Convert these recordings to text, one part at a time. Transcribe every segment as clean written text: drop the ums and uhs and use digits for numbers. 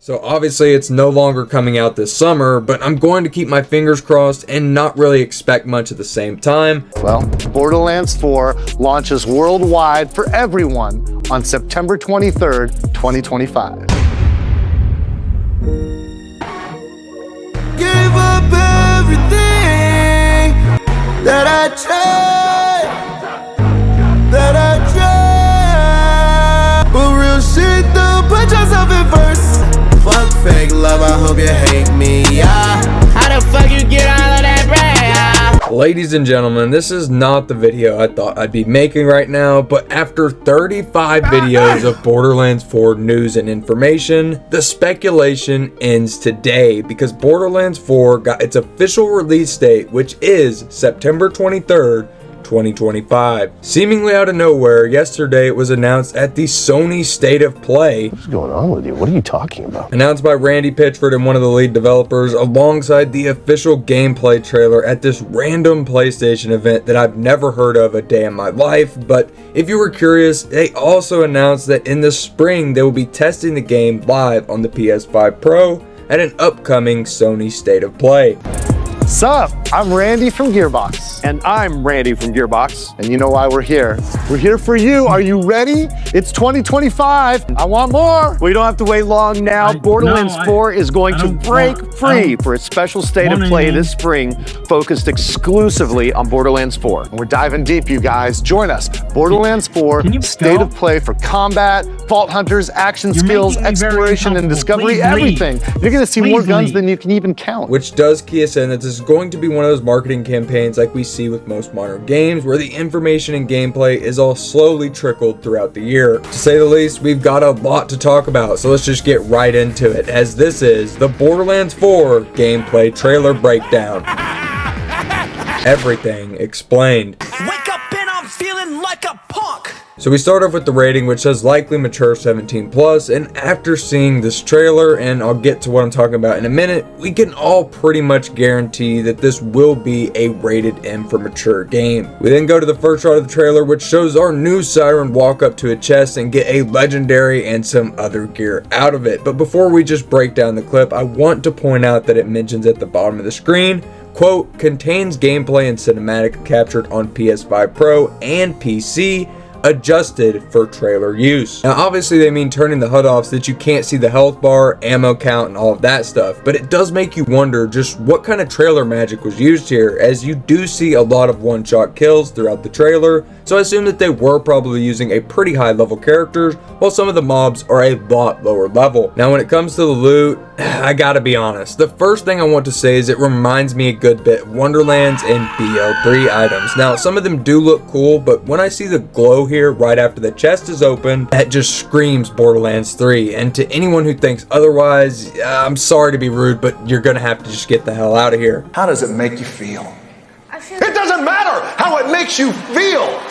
So obviously it's no longer coming out this summer, but I'm going to keep my fingers crossed and not really expect much at the same time. Well, Borderlands 4 launches worldwide for everyone on September 23rd, 2025. Give up everything that I tried, but real shit though, put yourself in first. Fuck fake love, I hope you hate me, yeah. How the fuck you get all of that bread? Ladies and gentlemen, this is not the video I thought I'd be making right now, but after 35 videos of Borderlands 4 news and information, the speculation ends today because Borderlands 4 got its official release date, which is September 23rd, 2025. Seemingly out of nowhere, yesterday it was announced at the Sony State of Play. What's going on with you? What are you talking about? Announced by Randy Pitchford and one of the lead developers, alongside the official gameplay trailer at this random PlayStation event that I've never heard of a day in my life. But if you were curious, they also announced that in the spring they will be testing the game live on the PS5 Pro at an upcoming Sony State of Play. Sup, I'm Randy from Gearbox. And I'm Randy from Gearbox. And you know why we're here. We're here for you. Are you ready? It's 2025. I want more. We don't have to wait long now. Borderlands 4 is going to break free for a special State of Play this spring, focused exclusively on Borderlands 4. And we're diving deep, you guys. Join us. Borderlands 4, State of Play for combat, vault hunters, action skills, exploration and discovery, everything. You're going to see more guns than you can even count. Which does key us in that this is going to be one of those marketing campaigns like we see with most modern games, where the information and gameplay is all slowly trickled throughout the year. To say the least, we've got a lot to talk about, so let's just get right into it, as this is the Borderlands 4 gameplay trailer breakdown. Everything explained. Wake up and I'm feeling like a punk. So we start off with the rating, which says likely mature 17+, and after seeing this trailer, and I'll get to what I'm talking about in a minute, we can all pretty much guarantee that this will be a rated M for mature game. We then go to the first shot of the trailer, which shows our new Siren walk up to a chest and get a legendary and some other gear out of it. But before we just break down the clip, I want to point out that it mentions at the bottom of the screen, quote, contains gameplay and cinematic captured on PS5 Pro and PC, adjusted for trailer use. Now obviously they mean turning the HUD off so that you can't see the health bar, ammo count, and all of that stuff, but it does make you wonder just what kind of trailer magic was used here, as you do see a lot of one-shot kills throughout the trailer, so I assume that they were probably using a pretty high level characters, while some of the mobs are a lot lower level. Now when it comes to the loot, I gotta be honest, the first thing I want to say is it reminds me a good bit of Wonderlands and BO3 items. Now some of them do look cool, but when I see the glow here right after the chest is open, that just screams Borderlands 3, and to anyone who thinks otherwise, I'm sorry to be rude, but you're gonna have to just get the hell out of here. How does it make you feel? It doesn't matter how it makes you feel!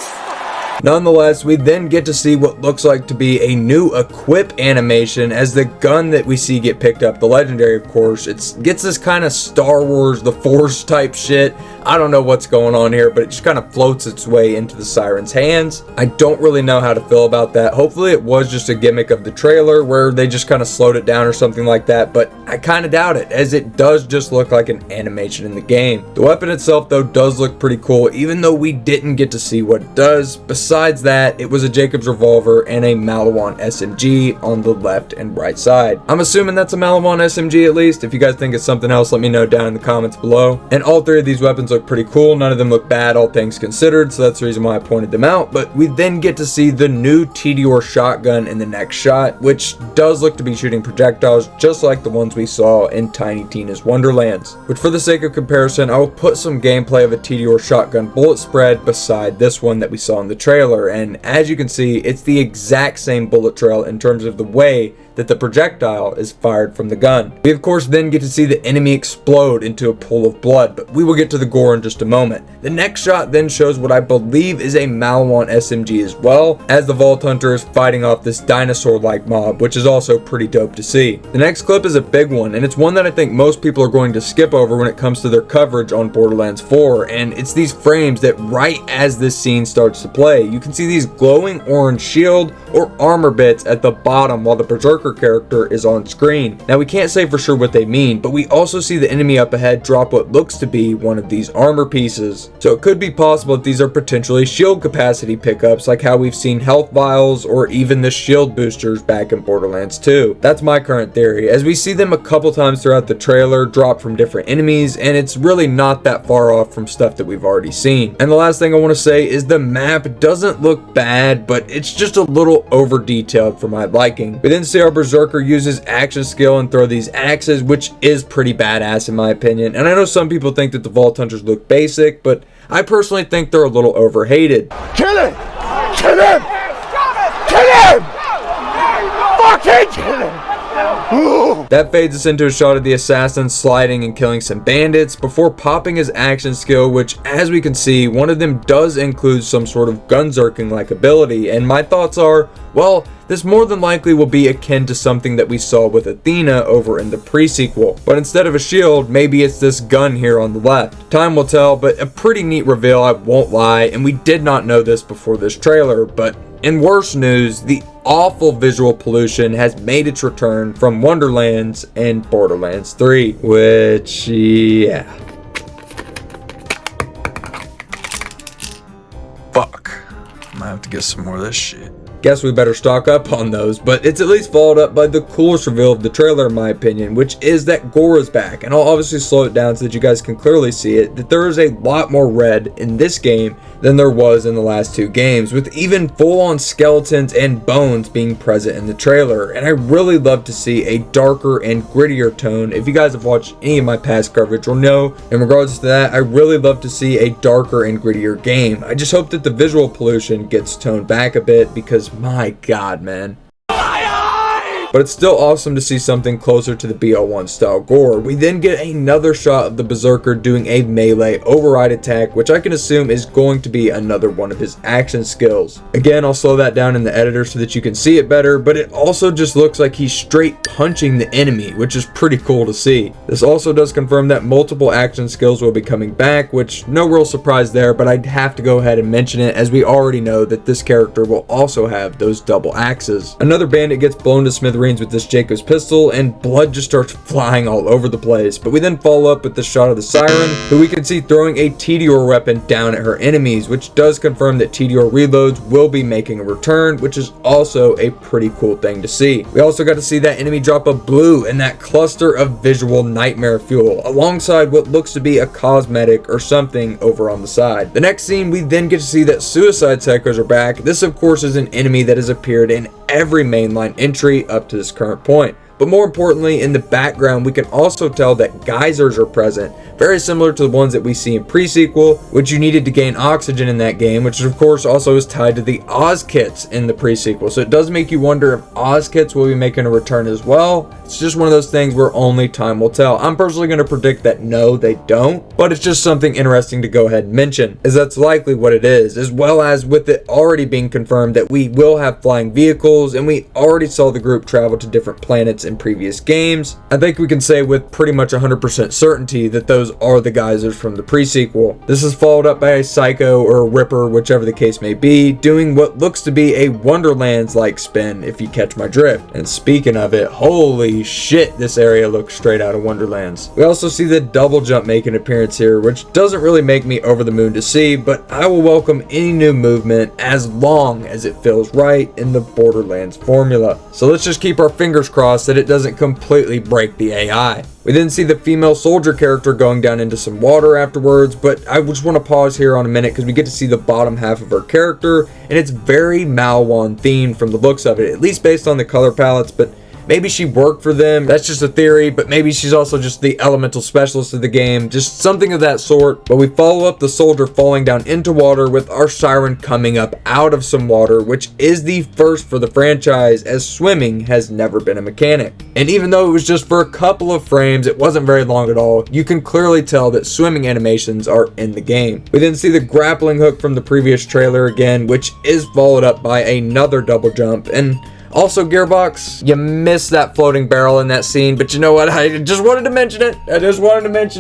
Nonetheless, we then get to see what looks like to be a new equip animation, as the gun that we see get picked up, the legendary of course, it gets this kind of Star Wars The Force type shit. I don't know what's going on here, but it just kind of floats its way into the Siren's hands. I don't really know how to feel about that. Hopefully it was just a gimmick of the trailer where they just kind of slowed it down or something like that, but I kind of doubt it, as it does just look like an animation in the game. The weapon itself though does look pretty cool, even though we didn't get to see what it does. Besides that, it was a Jacobs revolver and a Malawan SMG on the left and right side. I'm assuming that's a Malawan SMG at least. If you guys think it's something else, let me know down in the comments below. And all three of these weapons look pretty cool. None of them look bad, all things considered, so that's the reason why I pointed them out. But we then get to see the new TDR shotgun in the next shot, which does look to be shooting projectiles just like the ones we saw in Tiny Tina's Wonderlands. Which, for the sake of comparison, I will put some gameplay of a TDR shotgun bullet spread beside this one that we saw in the trailer, and as you can see, it's the exact same bullet trail in terms of the way that the projectile is fired from the gun. We of course then get to see the enemy explode into a pool of blood, but we will get to the gore in just a moment. The next shot then shows what I believe is a Malawan SMG as well, as the Vault Hunter is fighting off this dinosaur-like mob, which is also pretty dope to see. The next clip is a big one, and it's one that I think most people are going to skip over when it comes to their coverage on Borderlands 4, and it's these frames that right as this scene starts to play, you can see these glowing orange shield or armor bits at the bottom while the Berserker Berserker character is on screen. Now we can't say for sure what they mean, but we also see the enemy up ahead drop what looks to be one of these armor pieces. So it could be possible that these are potentially shield capacity pickups, like how we've seen health vials or even the shield boosters back in Borderlands 2. That's my current theory, as we see them a couple times throughout the trailer drop from different enemies, and it's really not that far off from stuff that we've already seen. And the last thing I want to say is the map doesn't look bad, but it's just a little over detailed for my liking. We then see our Berserker use his action skill and throw these axes, which is pretty badass in my opinion. And I know some people think that the Vault Hunters look basic, but I personally think they're a little overhated. Kill him! Kill him! Kill him! Fucking kill him! That fades us into a shot of the assassin sliding and killing some bandits before popping his action skill, which, as we can see, one of them does include some sort of gunzerking like ability, and my thoughts are, well, this more than likely will be akin to something that we saw with Athena over in the pre-sequel. But instead of a shield, maybe it's this gun here on the left. Time will tell, but a pretty neat reveal, I won't lie, and we did not know this before this trailer. But in worse news, the awful visual pollution has made its return from Wonderlands and Borderlands 3, which, yeah. Fuck. I might have to get some more of this shit. Guess we better stock up on those, but it's at least followed up by the coolest reveal of the trailer in my opinion, which is that gore is back. And I'll obviously slow it down so that you guys can clearly see it, that there is a lot more red in this game than there was in the last two games, with even full-on skeletons and bones being present in the trailer. And I really love to see a darker and grittier tone. If you guys have watched any of my past coverage, you'll know in regards to that, I really love to see a darker and grittier game. I just hope that the visual pollution gets toned back a bit, because my god, man. But it's still awesome to see something closer to the BL1 style gore. We then get another shot of the Berserker doing a melee override attack, which I can assume is going to be another one of his action skills. Again, I'll slow that down in the editor so that you can see it better, but it also just looks like he's straight punching the enemy, which is pretty cool to see. This also does confirm that multiple action skills will be coming back, which no real surprise there, but I'd have to go ahead and mention it, as we already know that this character will also have those double axes. Another bandit gets blown to smithereens with this Jacob's pistol, and blood just starts flying all over the place. But we then follow up with the shot of the Siren, who we can see throwing a Tediore weapon down at her enemies, which does confirm that Tediore reloads will be making a return, which is also a pretty cool thing to see. We also got to see that enemy drop a blue and that cluster of visual nightmare fuel, alongside what looks to be a cosmetic or something over on the side. The next scene, we then get to see that suicide psychos are back. This of course is an enemy that has appeared in every mainline entry up to this current point. But more importantly, in the background, we can also tell that geysers are present, very similar to the ones that we see in pre-sequel, which you needed to gain oxygen in that game, which of course also is tied to the Oz kits in the pre-sequel. So it does make you wonder if Oz kits will be making a return as well. It's just one of those things where only time will tell. I'm personally going to predict that no, they don't, but it's just something interesting to go ahead and mention, as that's likely what it is, as well as with it already being confirmed that we will have flying vehicles, and we already saw the group travel to different planets in previous games. I think we can say with pretty much 100% certainty that those are the geysers from the pre-sequel. This is followed up by a Psycho or a Ripper, whichever the case may be, doing what looks to be a Wonderlands-like spin, if you catch my drift. And speaking of it, holy shit, this area looks straight out of Wonderlands. We also see the double jump make an appearance here, which doesn't really make me over the moon to see, but I will welcome any new movement as long as it feels right in the Borderlands formula. So let's just keep our fingers crossed that it doesn't completely break the AI. We then see the female soldier character going down into some water afterwards, but I just want to pause here on a minute because we get to see the bottom half of her character, and it's very Malwan themed from the looks of it, at least based on the color palettes, but maybe she worked for them. That's just a theory, but maybe she's also just the elemental specialist of the game, just something of that sort. But we follow up the soldier falling down into water with our Siren coming up out of some water, which is the first for the franchise, as swimming has never been a mechanic. And even though it was just for a couple of frames, it wasn't very long at all, you can clearly tell that swimming animations are in the game. We then see the grappling hook from the previous trailer again, which is followed up by another double jump, and Also, Gearbox, you missed that floating barrel in that scene, but you know what? I just wanted to mention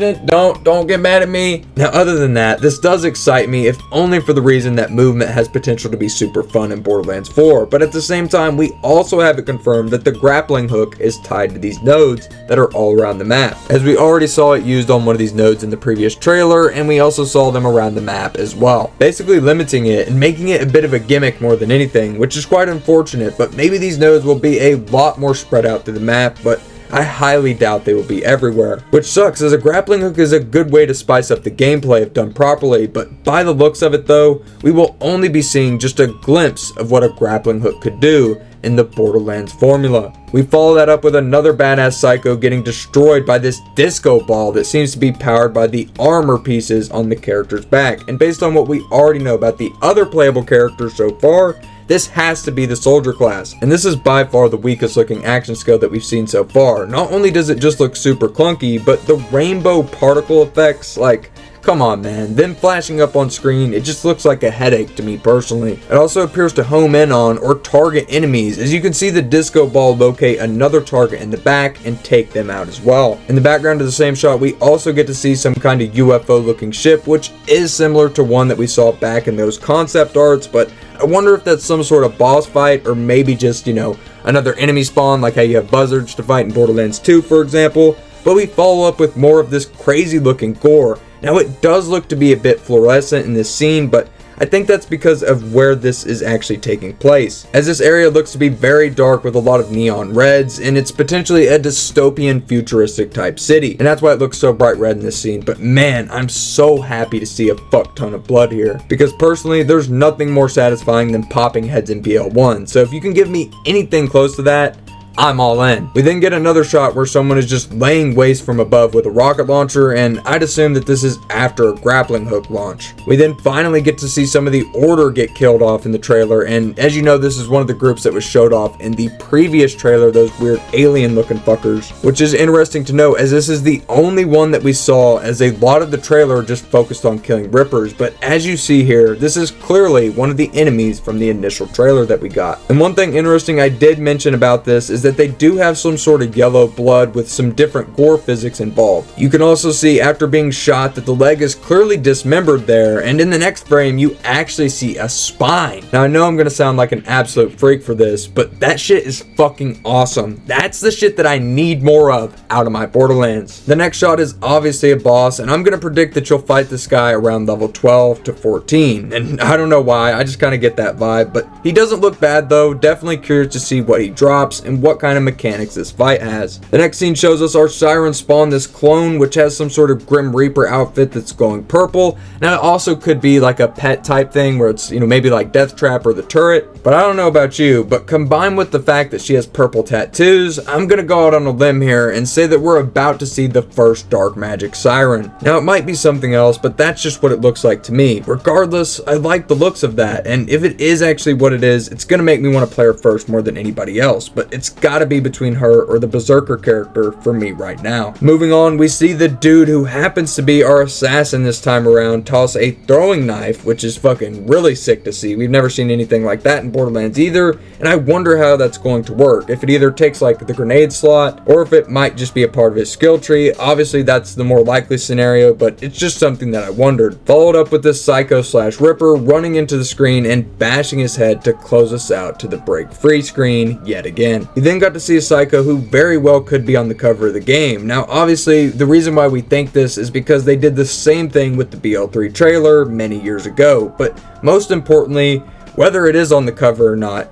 it. Don't get mad at me. Now, other than that, this does excite me, if only for the reason that movement has potential to be super fun in Borderlands 4, but at the same time, we also have it confirmed that the grappling hook is tied to these nodes that are all around the map, as we already saw it used on one of these nodes in the previous trailer, and we also saw them around the map as well, basically limiting it and making it a bit of a gimmick more than anything, which is quite unfortunate. But maybe these nodes will be a lot more spread out through the map, but I highly doubt they will be everywhere, which sucks, as a grappling hook is a good way to spice up the gameplay if done properly. But by the looks of it though, we will only be seeing just a glimpse of what a grappling hook could do in the Borderlands formula. We follow that up with another badass psycho getting destroyed by this disco ball that seems to be powered by the armor pieces on the character's back. And based on what we already know about the other playable characters so far, this has to be the soldier class, and this is by far the weakest looking action skill that we've seen so far. Not only does it just look super clunky, but the rainbow particle effects, like, come on man, them flashing up on screen, it just looks like a headache to me personally. It also appears to home in on or target enemies, as you can see the disco ball locate another target in the back and take them out as well. In the background of the same shot, we also get to see some kind of UFO looking ship, which is similar to one that we saw back in those concept arts, but I wonder if that's some sort of boss fight, or maybe just, you know, another enemy spawn like how you have buzzards to fight in Borderlands 2 for example. But we follow up with more of this crazy looking gore. Now it does look to be a bit fluorescent in this scene, but I think that's because of where this is actually taking place, as this area looks to be very dark with a lot of neon reds, and it's potentially a dystopian futuristic type city, and that's why it looks so bright red in this scene. But man, I'm so happy to see a fuck ton of blood here, because personally there's nothing more satisfying than popping heads in BL1, so if you can give me anything close to that, I'm all in. We then get another shot where someone is just laying waste from above with a rocket launcher, and I'd assume that this is after a grappling hook launch. We then finally get to see some of the Order get killed off in the trailer, and as you know, this is one of the groups that was showed off in the previous trailer, those weird alien looking fuckers, which is interesting to know, as this is the only one that we saw, as a lot of the trailer just focused on killing Rippers. But as you see here, this is clearly one of the enemies from the initial trailer that we got. And one thing interesting I did mention about this is that they do have some sort of yellow blood with some different gore physics involved. You can also see after being shot that the leg is clearly dismembered there, and in the next frame you actually see a spine. Now I know I'm gonna sound like an absolute freak for this, but that shit is fucking awesome. That's the shit that I need more of out of my Borderlands. The next shot is obviously a boss, and I'm gonna predict that you'll fight this guy around level 12 to 14, and I don't know why, I just kind of get that vibe. But he doesn't look bad though. Definitely curious to see what he drops and what kind of mechanics this fight has. The next scene shows us our Siren spawn this clone, which has some sort of Grim Reaper outfit that's glowing purple. Now it also could be like a pet type thing where it's, you know, maybe like Death Trap or the turret, but I don't know about you, but combined with the fact that she has purple tattoos, I'm gonna go out on a limb here and say that we're about to see the first dark magic Siren. Now it might be something else, but that's just what it looks like to me. Regardless, I like the looks of that, and if it is actually what it is, it's gonna make me want to play her first more than anybody else, but it's gotta be between her or the Berserker character for me right now. Moving on, we see the dude who happens to be our assassin this time around toss a throwing knife, which is fucking really sick to see. We've never seen anything like that in Borderlands either, and I wonder how that's going to work. If it either takes like the grenade slot, or if it might just be a part of his skill tree. Obviously that's the more likely scenario, but it's just something that I wondered. Followed up with this Psycho / Ripper running into the screen and bashing his head to close us out to the break free screen yet again. You then got to see a Psycho who very well could be on the cover of the game. Now obviously the reason why we think this is because they did the same thing with the BL3 trailer many years ago, but most importantly, whether it is on the cover or not,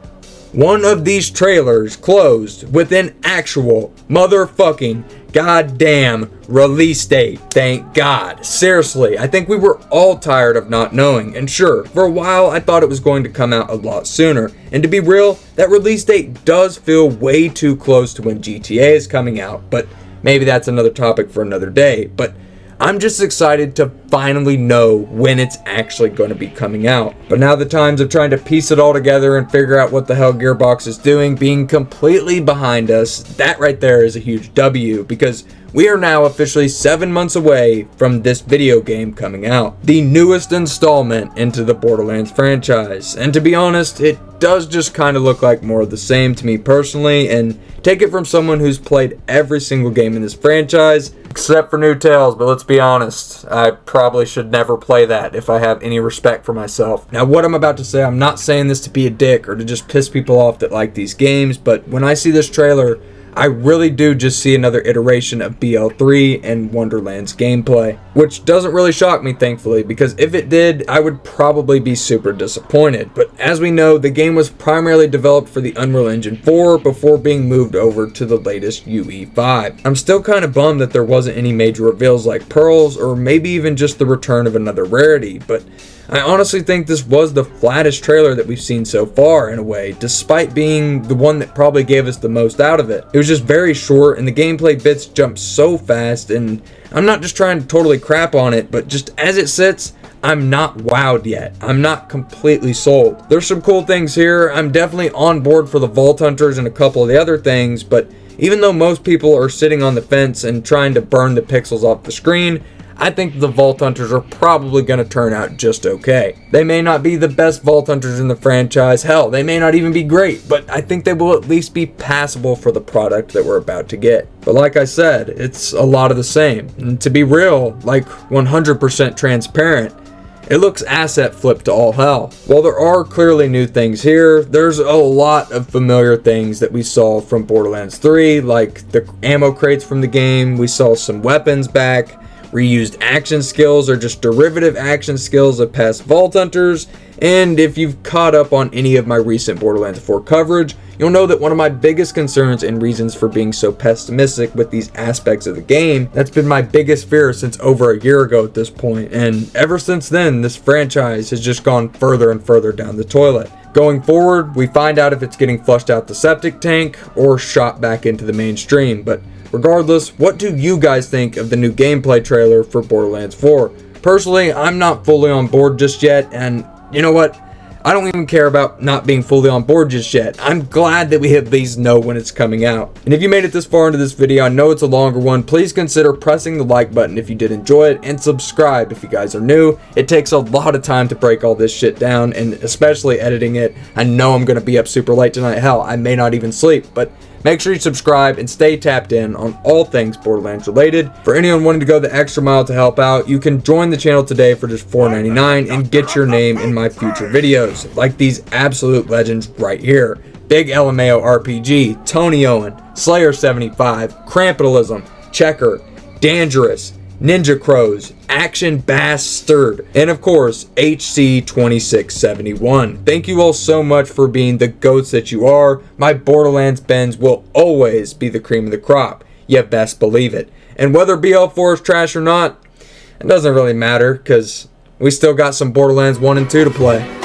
one of these trailers closed with an actual motherfucking goddamn release date. Thank God. Seriously, I think we were all tired of not knowing, and sure, for a while I thought it was going to come out a lot sooner, and to be real, that release date does feel way too close to when GTA is coming out, but maybe that's another topic for another day. But I'm just excited to finally know when it's actually going to be coming out. But now the times of trying to piece it all together and figure out what the hell Gearbox is doing being completely behind us, that right there is a huge W, because we are now officially 7 months away from this video game coming out, the newest installment into the Borderlands franchise. And to be honest, it does just kind of look like more of the same to me personally, and take it from someone who's played every single game in this franchise, except for New Tales, but let's be honest, I probably should never play that if I have any respect for myself. Now what I'm about to say, I'm not saying this to be a dick or to just piss people off that like these games, but when I see this trailer, I really do just see another iteration of BL3 and Wonderlands gameplay, which doesn't really shock me, thankfully, because if it did, I would probably be super disappointed. But as we know, the game was primarily developed for the Unreal Engine 4 before being moved over to the latest UE5. I'm still kind of bummed that there wasn't any major reveals like pearls, or maybe even just the return of another rarity, but I honestly think this was the flattest trailer that we've seen so far in a way, despite being the one that probably gave us the most out of it. It was just very short and the gameplay bits jumped so fast, and I'm not just trying to totally crap on it, but just as it sits, I'm not wowed yet. I'm not completely sold. There's some cool things here. I'm definitely on board for the Vault Hunters and a couple of the other things, but even though most people are sitting on the fence and trying to burn the pixels off the screen, I think the Vault Hunters are probably going to turn out just okay. They may not be the best Vault Hunters in the franchise, hell, they may not even be great, but I think they will at least be passable for the product that we're about to get. But like I said, it's a lot of the same. And to be real, like 100% transparent, it looks asset flipped to all hell. While there are clearly new things here, there's a lot of familiar things that we saw from Borderlands 3, like the ammo crates from the game, we saw some weapons back, reused action skills or just derivative action skills of past Vault Hunters, and if you've caught up on any of my recent Borderlands 4 coverage, you'll know that one of my biggest concerns and reasons for being so pessimistic with these aspects of the game, that's been my biggest fear since over a year ago at this point, and ever since then, this franchise has just gone further and further down the toilet. Going forward, we find out if it's getting flushed out the septic tank or shot back into the mainstream, but regardless, what do you guys think of the new gameplay trailer for Borderlands 4? Personally, I'm not fully on board just yet, and you know what? I don't even care about not being fully on board just yet. I'm glad that we at least know when it's coming out. And if you made it this far into this video, I know it's a longer one, please consider pressing the like button if you did enjoy it, and subscribe if you guys are new. It takes a lot of time to break all this shit down, and especially editing it. I know I'm going to be up super late tonight. Hell, I may not even sleep, but make sure you subscribe and stay tapped in on all things Borderlands related. For anyone wanting to go the extra mile to help out, you can join the channel today for just $4.99 and get your name in my future videos, like these absolute legends right here. Big LMAO RPG, Tony Owen, Slayer75, Krampitalism, Checker, Dangerous, Ninja Crows, Action Bastard, and of course, HC2671. Thank you all so much for being the goats that you are. My Borderlands Bens will always be the cream of the crop. You best believe it. And whether BL4 is trash or not, it doesn't really matter, because we still got some Borderlands 1 and 2 to play.